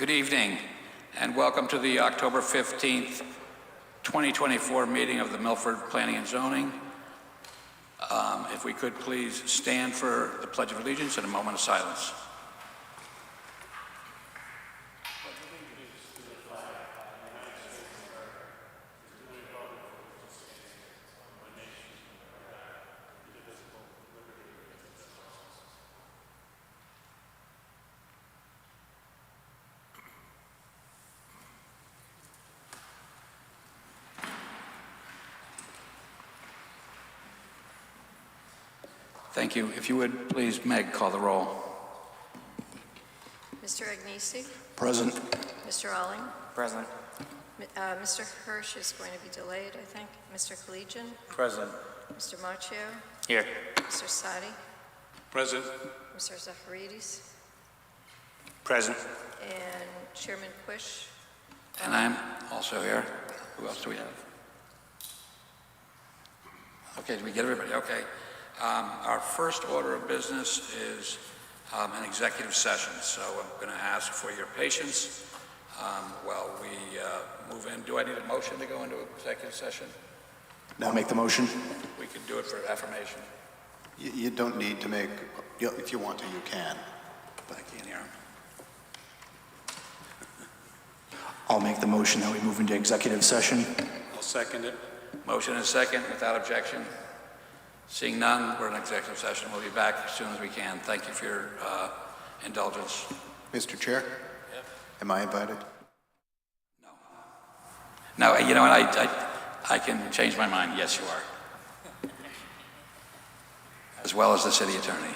Good evening, and welcome to the October 15th, 2024 meeting of the Milford Planning and Zoning. If we could please stand for the Pledge of Allegiance and a moment of silence. Thank you. If you would, please, Meg, call the roll. Mr. Agnesi? Present. Mr. Alling? Present. Mr. Hirsch is going to be delayed, I think. Mr. Collegian? Present. Mr. Macchio? Here. Mr. Sadi? Present. Mr. Zafaridis? Present. And Chairman Quish? And I'm also here. Who else do we have? Okay, did we get everybody? Okay. Our first order of business is an executive session, so I'm going to ask for your patience while we move in. Do I need a motion to go into executive session? Now make the motion. We can do it for affirmation. You don't need to make, if you want to, you can. Thank you, Aaron. I'll make the motion that we move into executive session. I'll second it. Motion and second, without objection. Seeing none, we're in executive session. We'll be back as soon as we can. Thank you for your indulgence. Mr. Chair? Yep. Am I invited? No. No, you know what? I can change my mind. Yes, you are. As well as the city attorney.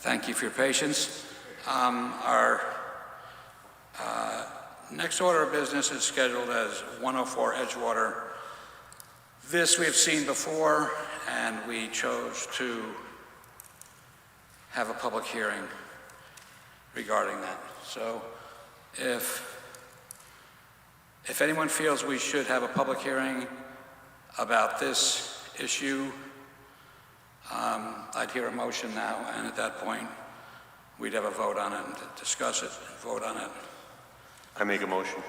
Thank you for your patience. Our next order of business is scheduled as 104 Edgewater. This we've seen before, and we chose to have a public hearing regarding that. So if anyone feels we should have a public hearing about this issue, I'd hear a motion now, and at that point, we'd have a vote on it and discuss it and vote on it. I make a motion.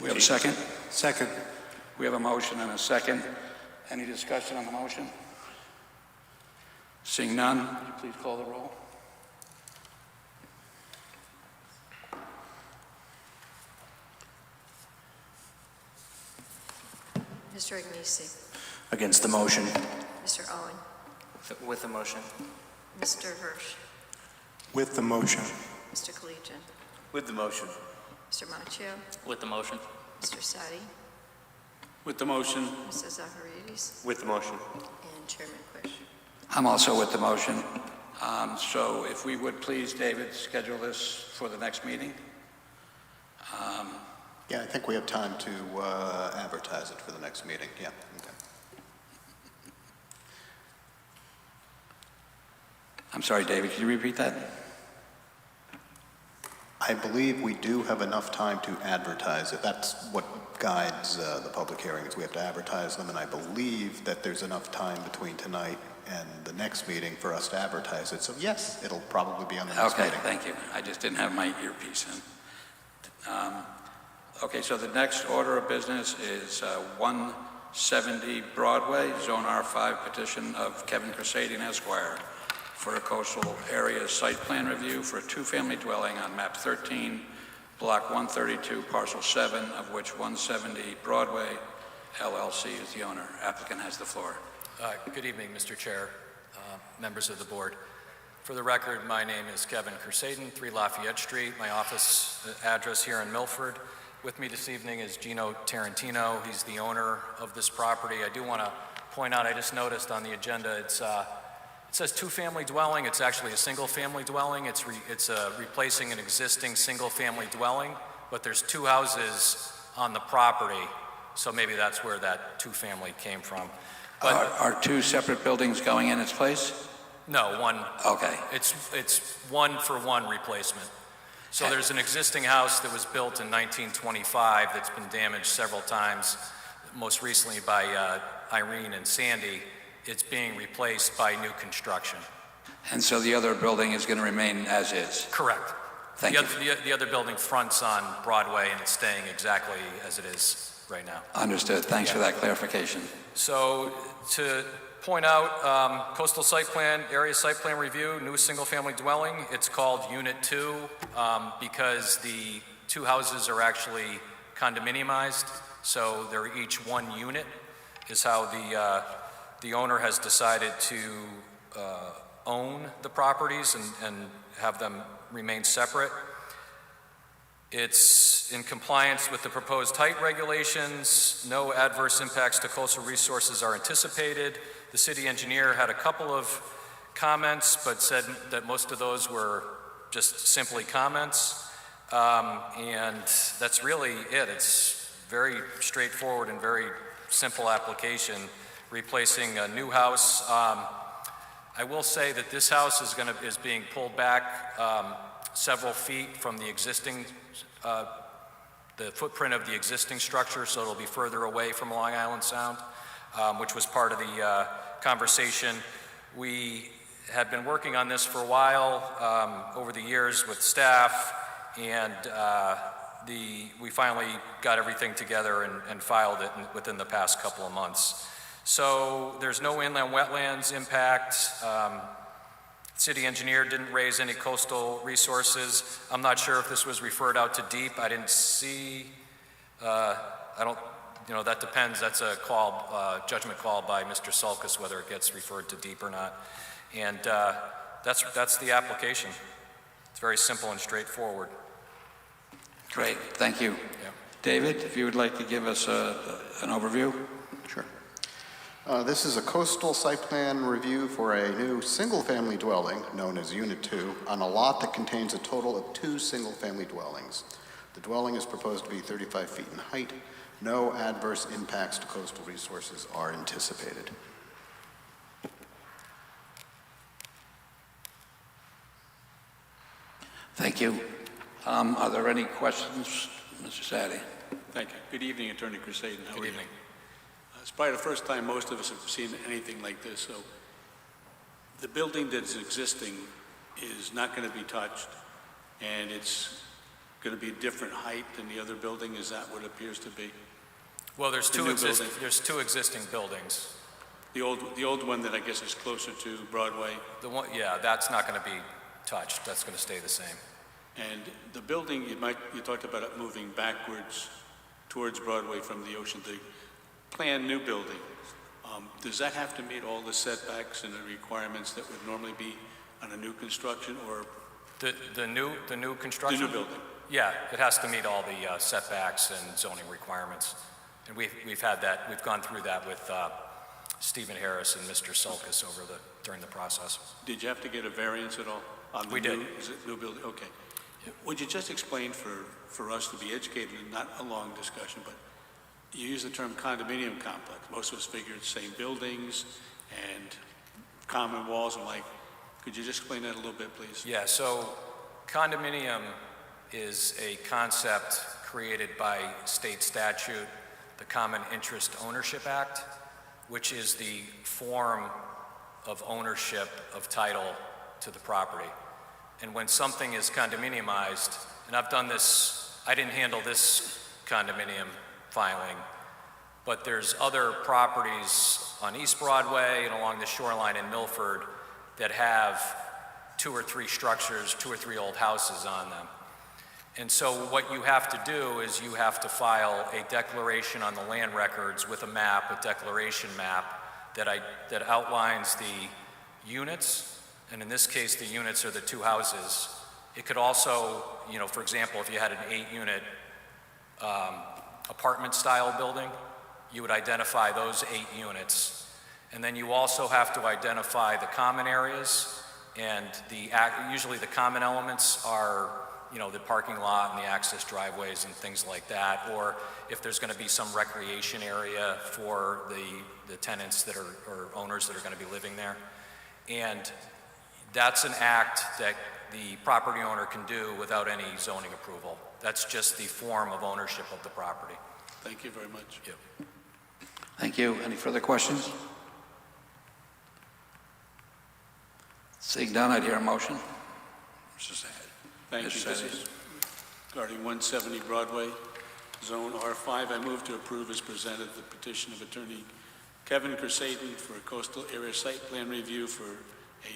We have a second? Second. We have a motion and a second. Any discussion on the motion? Seeing none, would you please call the roll? Mr. Agnesi, Against the motion. Mr. Owen, With the motion. Mr. Hirsch, With the motion. Mr. Collegian, With the motion. Mr. Macchio, With the motion. Mr. Sadi, With the motion. Mrs. Zahariadis, With the motion. and Chairman Quish. I'm also with the motion. So if we would please, David, schedule this for the next meeting. Yeah, I think we have time to advertise it for the next meeting. Yeah, okay. I'm sorry, David, could you repeat that? I believe we do have enough time to advertise it. That's what guides the public hearings. We have to advertise them, and I believe that there's enough time between tonight and the next meeting for us to advertise it. So yes, it'll probably be on the next Okay, meeting. thank you. I just didn't have my earpiece in. Okay, so the next order of business is 170 Broadway, Zone R5 petition of Kevin Crusading Esquire for a coastal area site plan review for a two-family dwelling on map 13, block 132, parcel 7, of which 170 Broadway LLC is the owner. Applicant has the floor. Good evening, Mr. Chair, members of the board. For the record, my name is Kevin Crusading, 3 Lafayette Street. My office address here in Milford. With me this evening is Gino Tarantino. He's the owner of this property. I do want to point out, I just noticed on the agenda, it says two-family dwelling. It's actually a single-family dwelling. It's replacing an existing single-family dwelling, but there's 2 houses on the property, so maybe that's where that two-family came from. But Are 2 separate buildings going in its place? no, one. Okay. It's 1-for-1 replacement. So there's an existing house that was built in 1925 that's been damaged several times, most recently by Irene and Sandy. It's being replaced by new construction. And so the other building is going to remain as is? Correct. Thank you. The other building fronts on Broadway, and it's staying exactly as it is right now. Understood. Thanks for that clarification. So to point out, coastal site plan, area site plan review, new single-family dwelling. It's called Unit 2 because the 2 houses are actually condominiumized, so they're each 1 unit, is how the owner has decided to own the properties and have them remain separate. It's in compliance with the proposed height regulations. No adverse impacts to coastal resources are anticipated. The city engineer had a couple of comments, but said that most of those were just simply comments. And that's really it. It's very straightforward and very simple application, replacing a new house. I will say that this house is being pulled back several feet from the existing, the footprint of the existing structure, so it'll be further away from Long Island Sound, which was part of the conversation. We had been working on this for a while over the years with staff, and we finally got everything together and filed it within the past couple of months. So there's no inland wetlands impact. City engineer didn't raise any coastal resources. I'm not sure if this was referred out to deep. I didn't see, that depends. That's a call, judgment call by Mr. Sulkus, whether it gets referred to deep or not. And that's the application. It's very simple and straightforward. Great, thank you. Yeah. David, if you would like to give us an overview? Sure. This is a coastal site plan review for a new single-family dwelling, known as Unit 2, on a lot that contains a total of 2 single-family dwellings. The dwelling is proposed to be 35 feet in height. No adverse impacts to coastal resources are anticipated. Thank you. Are there any questions, Mr. Sadie? Thank you. Good evening, Attorney Crusaden. How are Good you? evening. It's probably the first time most of us have seen anything like this. So the building that's existing is not going to be touched, and it's going to be a different height than the other building. Is that what it appears to be? Well, there's The two new existing buildings. The old one that I guess is closer to Broadway, The one, yeah, that's not going to be touched. That's going to stay the same. and the building you talked about it moving backwards towards Broadway from the ocean. The planned new building, does that have to meet all the setbacks and the requirements that would normally be on a new construction, or The new the construction? new building? Yeah, it has to meet all the setbacks and zoning requirements. And we've had that, we've gone through that with Stephen Harris and Mr. Sulkus during the process. Did you have to get a variance at all? On the We did. Is it new building? Okay. Would you just explain for us to be educated, and not a long discussion, but you use the term condominium complex. Most of us figure it's same buildings and common walls and like. Could you just explain that a little bit, please? Yeah, so condominium is a concept created by state statute, the Common Interest Ownership Act, which is the form of ownership of title to the property. And when something is condominiumized, and I've done this, I didn't handle this condominium filing, but there's other properties on East Broadway and along the shoreline in Milford that have 2 or 3 structures, 2 or 3 old houses on them. And so what you have to do is you have to file a declaration on the land records with a map, a declaration map that outlines the units, and in this case the units are the 2 houses. It could also, for example, if you had an 8-unit apartment style building, you would identify those 8 units. And then you also have to identify the common areas, and usually the common elements are, the parking lot and the access driveways and things like that, or if there's going to be some recreation area for the tenants that are, or owners that are going to be living there. And that's an act that the property owner can do without any zoning approval. That's just the form of ownership of the property. Thank you very much. Yep. Thank you. Any further questions? Seeing none, I'd hear a motion. Mr. Sadie. Thank you. This is regarding 170 Broadway, Zone R5. I move to approve as presented the petition of Attorney Kevin Crusaden for a coastal area site plan review for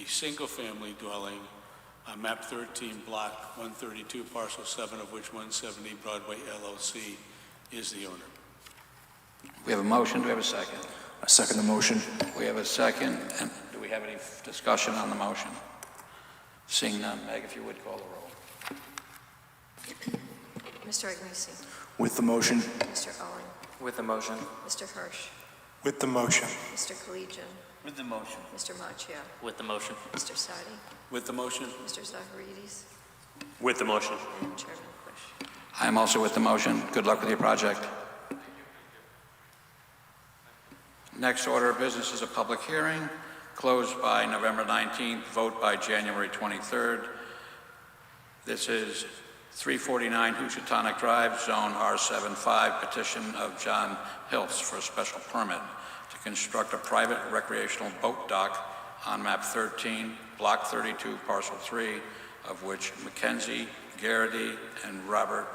a single-family dwelling on map 13, block 132, parcel 7, of which 170 Broadway LLC is the owner. We have a motion. Do we have a second? I second the motion. We have a second. And do we have any discussion on the motion? Seeing none, Meg, if you would call the roll. Mr. Agnesi, With the motion. Mr. Owen, With the motion. Mr. Hirsch, With the motion. Mr. Collegian, With the motion. Mr. Macchio, With the motion. Mr. Sadi, With the motion? Mr. Zaharides, With the motion. and Chairman Bush. I am also with the motion. Good luck with your project. Next order of business is a public hearing, closed by November 19th, vote by January 23rd. This is 349 Housatonic Drive, Zone R75, petition of John Hiltz for a special permit to construct a private recreational boat dock on map 13, block 32, parcel 3, of which Mackenzie, Garrity, and Robert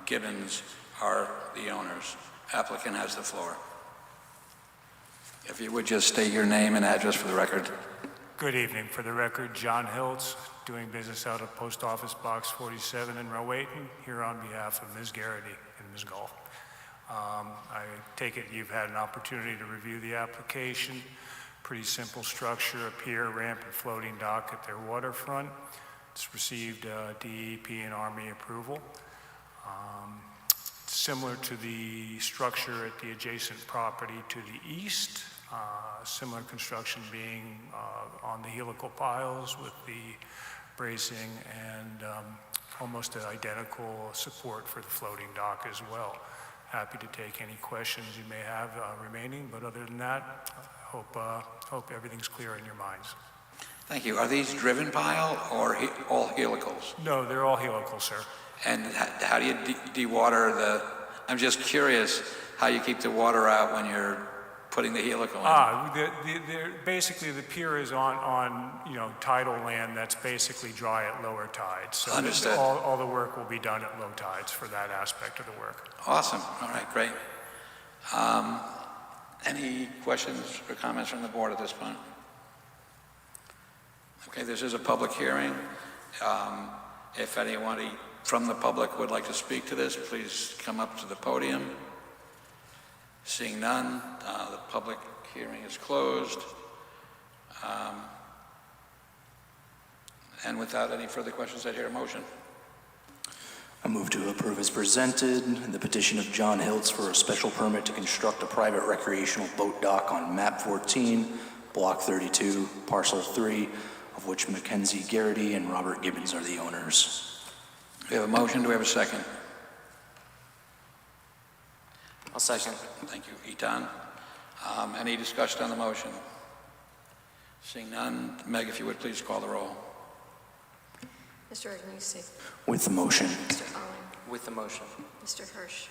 Gibbons are the owners. Applicant has the floor. If you would just state your name and address for the record. Good evening. For the record, John Hiltz, doing business out of Post Office Box 47 in Rowayton, here on behalf of Ms. Garrity and Ms. Gall. I take it you've had an opportunity to review the application. Pretty simple structure, a pier, ramp, and floating dock at their waterfront. It's received DEP and Army approval. Similar to the structure at the adjacent property to the east, Similar construction being on the helical piles with the bracing and almost identical support for the floating dock as well. Happy to take any questions you may have remaining, but other than that, hope everything's clear in your minds. Thank you. Are these driven pile or all helicals? No, they're all helical, sir. And how do you dewater I'm just curious how you keep the water out when you're putting the helical in. Basically, the pier is on tidal land that's basically dry at lower tides. So Understood. all the work will be done at low tides for that aspect of the work. Awesome. All right, great. Any questions or comments from the board at this point? Okay, this is a public hearing. If anyone from the public would like to speak to this, please come up to the podium. Seeing none, the public hearing is closed. And without any further questions, I'd hear a motion. I move to approve as presented the petition of John Hiltz for a special permit to construct a private recreational boat dock on map 14, block 32, parcel 3, of which Mackenzie Garrity and Robert Gibbons are the owners. We have a motion. Do we have a second? I'll second. Thank you, Eton. Any discussion on the motion? Seeing none, Meg, if you would please call the roll. Mr. Agnesi. With the motion. Mr. Owen. With the motion. Mr. Hirsch.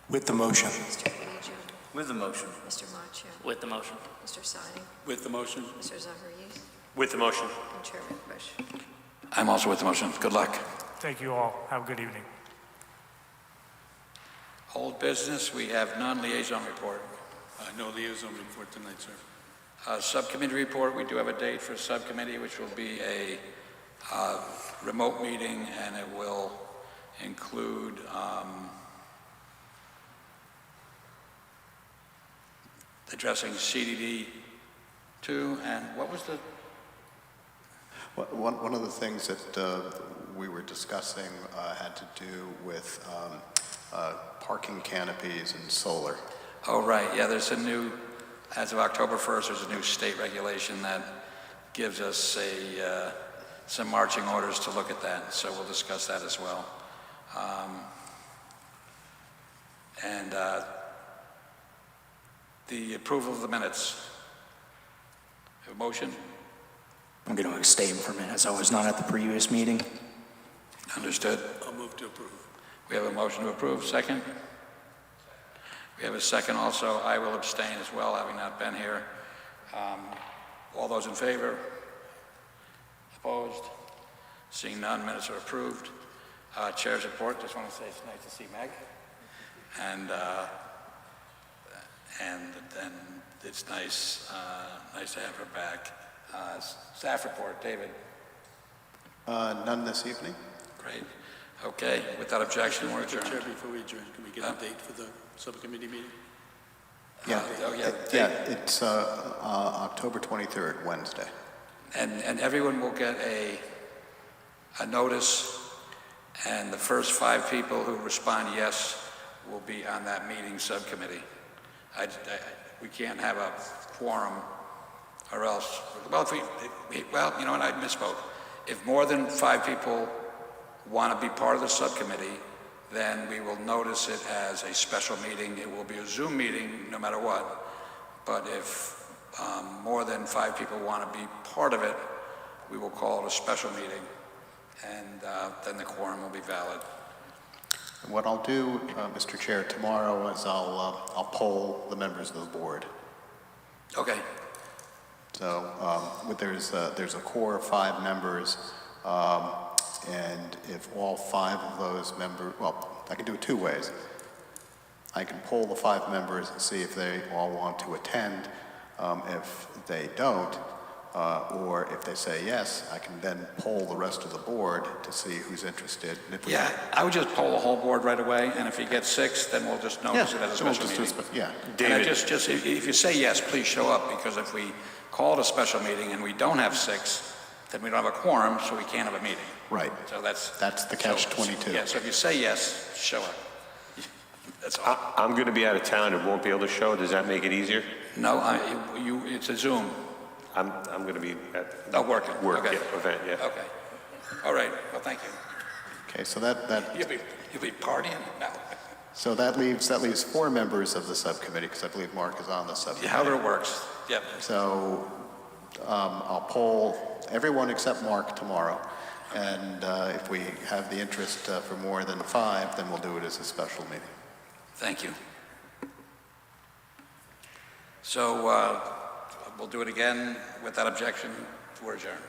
With the motion. Mr. Collegio. With the motion. Mr. Macchio. With the motion. Mr. Sadi. With the motion. Mr. Zaharias. With the motion. And Chairman Bush. I'm also with the motion. Good luck. Thank you all. Have a good evening. Old business, we have none. Liaison report. No liaison report tonight, sir. Subcommittee report, we do have a date for subcommittee, which will be a remote meeting, and it will include addressing CDD 2, and what was the... One of the things that we were discussing had to do with parking canopies and solar. Oh, right, yeah, there's a new, as of October 1st, there's a new state regulation that gives us some marching orders to look at that, so we'll discuss that as well. And the approval of the minutes. Have a motion? I'm going to abstain from it as I was not at the previous meeting. Understood. I'll move to approve. We have a motion to approve. Second? We have a second also. I will abstain as well, having not been here. All those in favor? Opposed? Seeing none, minutes are approved. Chair's report. Just want to say it's nice to see Meg. And it's nice to have her back. Staff report, David. None this evening. Great. Okay, without objection, we're Mr. adjourned. Chair, before we adjourn, can we get a date for the subcommittee meeting? Yeah, Oh, yeah. yeah, it's October 23rd, Wednesday. And everyone will get a notice, and the first 5 people who respond yes will be on that meeting subcommittee. We can't have a quorum, or else, well, you know what, I misspoke. If more than 5 people want to be part of the subcommittee, then we will notice it as a special meeting. It will be a Zoom meeting no matter what. But if more than 5 people want to be part of it, we will call it a special meeting, and then the quorum will be valid. What I'll do, Mr. Chair, tomorrow is I'll poll the members of the board. Okay. So there's a core of 5 members, and if all 5 of those members, well, I can do it 2 ways. I can poll the 5 members and see if they all want to attend. If they don't, or if they say yes, I can then poll the rest of the board to see who's interested. And if we- Yeah, I would just poll the whole board right away, and if you get 6, then we'll just notice it as a so we'll special just do meeting. yeah. And I just if you say yes, please show up, because if we call it a special meeting and we don't have 6, then we don't have a quorum, so we can't have a meeting. Right. So that's That's the catch-22. Yeah, so if you say yes, show up. That's all. I'm going to be out of town and won't be able to show. Does that make it easier? No, it's a Zoom. I'm going to be at Not working. work, Okay. yeah, event, yeah. Okay. All right. Well, thank you. Okay, so that You'll be partying? No. so that leaves 4 members of the subcommittee, because I believe Mark is on the subcommittee. However it works. Yep. So I'll poll everyone except Mark tomorrow, and if we have the interest for more than 5, then we'll do it as a special meeting. Thank you. So we'll do it again. Without objection, we're adjourned.